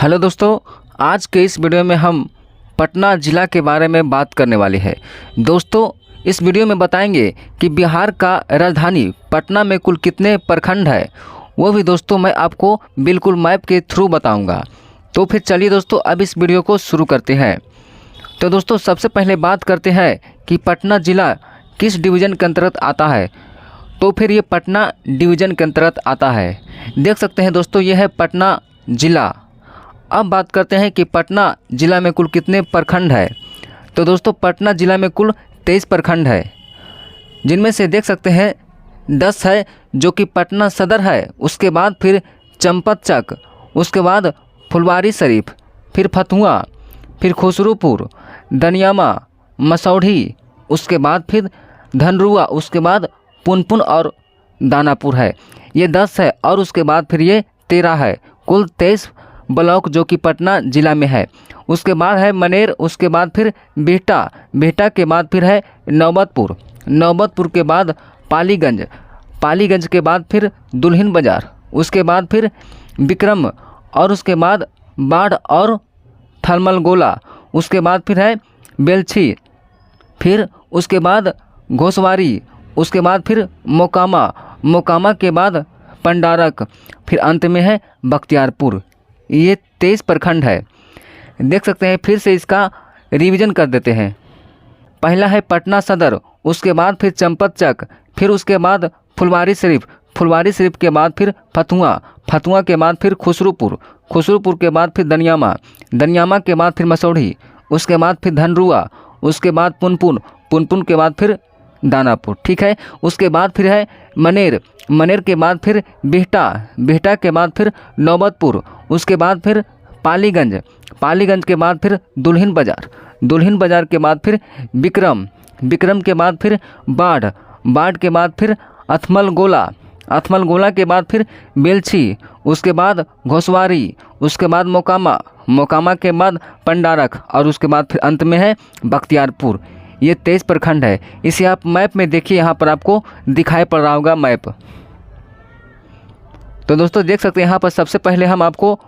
Hello दोस्तों, आज के इस वीडियो में हम पटना ज़िला के बारे में बात करने वाले हैं। दोस्तों, इस वीडियो में बताएंगे कि बिहार का राजधानी पटना में कुल कितने प्रखंड है, वो भी दोस्तों मैं आपको बिल्कुल मैप के थ्रू बताऊंगा। तो फिर चलिए दोस्तों अब इस वीडियो को शुरू करते हैं। तो दोस्तों सबसे पहले बात करते हैं कि पटना ज़िला किस डिवीज़न के अंतर्गत आता है। तो फिर ये पटना डिवीज़न के अंतर्गत आता है। देख सकते हैं दोस्तों, ये है पटना ज़िला। अब बात करते हैं कि पटना ज़िला में कुल कितने प्रखंड है। तो दोस्तों पटना ज़िला में कुल 23 प्रखंड है, जिनमें से देख सकते हैं 10 है जो कि पटना सदर है, उसके बाद फिर चंपतचक, उसके बाद फुलवारी शरीफ, फिर फतुहा, फिर खुसरूपुर, दनियामा, मसौढ़ी, उसके बाद फिर धनरूआ, उसके बाद पुनपुन और दानापुर है। ये 10 है और उसके बाद फिर ये 13 है। कुल 23 ब्लॉक जो कि पटना ज़िला में है। उसके बाद है मनेर, उसके बाद फिर बिहटा, बिहटा के बाद फिर है नौबतपुर, नौबतपुर के बाद पालीगंज, पालीगंज के बाद फिर दुल्हिन बाज़ार, उसके बाद फिर विक्रम और उसके बाद बाढ़ और थलमलगोला, उसके बाद फिर है बेलछी, फिर उसके बाद घोसवारी, उसके बाद फिर मोकामा, मोकामा के बाद पंडारक, फिर अंत में है बख्तियारपुर। ये 23 प्रखंड है। देख सकते हैं, फिर से इसका रिवीजन कर देते हैं। पहला है पटना सदर, उसके बाद फिर चंपतचक, फिर उसके बाद फुलवारी शरीफ, फुलवारी शरीफ के बाद फिर फतुहा, फतुहा के बाद फिर खुसरूपुर, खुसरूपुर के बाद फिर दनियामा, दनियामा के बाद फिर मसौढ़ी, उसके बाद फिर धनरूआ, उसके बाद पुनपुन, पुनपुन के बाद फिर दानापुर। ठीक है। उसके बाद फिर है मनेर, मनेर के बाद फिर बिहटा, बिहटा के बाद फिर नौबतपुर, उसके बाद फिर पालीगंज, पालीगंज के बाद फिर दुल्हिन बाज़ार, दुल्हिन बाज़ार के बाद फिर विक्रम, विक्रम के बाद फिर बाढ़, बाढ़ के बाद फिर अथमलगोला, अथमलगोला के बाद फिर बेलछी, उसके बाद घोसवारी, उसके बाद मोकामा, मोकामा के बाद पंडारक और उसके बाद फिर अंत में है बख्तियारपुर। ये 23 प्रखंड है। इसे आप मैप में देखिए, यहाँ पर आपको दिखाई पड़ रहा होगा मैप। तो दोस्तों देख सकते हैं, यहाँ पर सबसे पहले हम आपको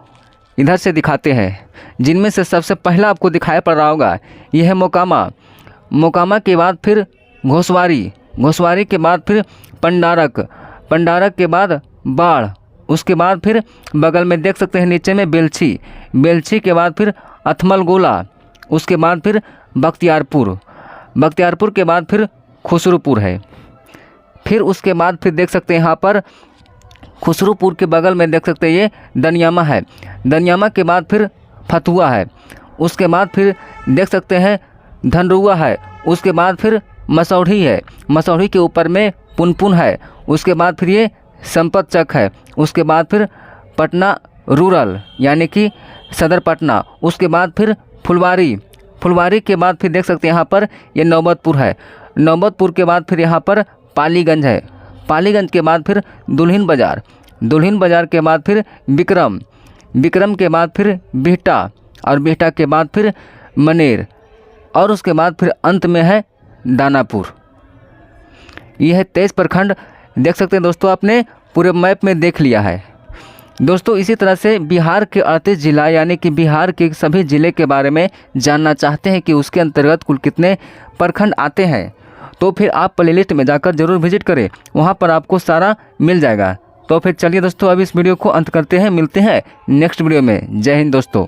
इधर से दिखाते हैं, जिनमें से सबसे पहला आपको दिखाई पड़ रहा होगा यह है मोकामा, मोकामा के बाद फिर घोसवारी, घोसवारी के बाद फिर पंडारक, पंडारक के बाद बाढ़, उसके बाद फिर बगल में देख सकते हैं नीचे में बेलछी, बेलछी के बाद फिर अथमलगोला, उसके बाद फिर बख्तियारपुर, बख्तियारपुर के बाद फिर खुसरूपुर है। फिर उसके बाद फिर देख सकते हैं यहाँ पर खुसरूपुर के बगल में देख सकते हैं ये दनियामा है, दनियामा के बाद फिर फतुहा है, उसके बाद फिर देख सकते हैं धनरूआ है, उसके बाद फिर मसौढ़ी है, मसौढ़ी के ऊपर में पुनपुन है, उसके बाद फिर ये चंपतचक है, उसके बाद फिर पटना रूरल यानी कि सदर पटना, उसके बाद फिर फुलवारी, फुलवारी के बाद फिर देख सकते हैं यहाँ पर ये नौबतपुर है, नौबतपुर के बाद फिर यहाँ पर पालीगंज है, पालीगंज के बाद फिर दुल्हिन बाज़ार, दुल्हिन बाज़ार के बाद फिर विक्रम, विक्रम के बाद फिर बिहटा और बिहटा के बाद फिर मनेर और उसके बाद फिर अंत में है दानापुर। यह है 23 प्रखंड। देख सकते हैं दोस्तों, आपने पूरे मैप में देख लिया है। दोस्तों इसी तरह से बिहार के 38 जिला यानी कि बिहार के सभी ज़िले के बारे में जानना चाहते हैं कि उसके अंतर्गत कुल कितने प्रखंड आते हैं, तो फिर आप प्लेलिस्ट में जाकर जरूर विजिट करें, वहां पर आपको सारा मिल जाएगा। तो फिर चलिए दोस्तों अब इस वीडियो को अंत करते हैं, मिलते हैं नेक्स्ट वीडियो में। जय हिंद दोस्तों।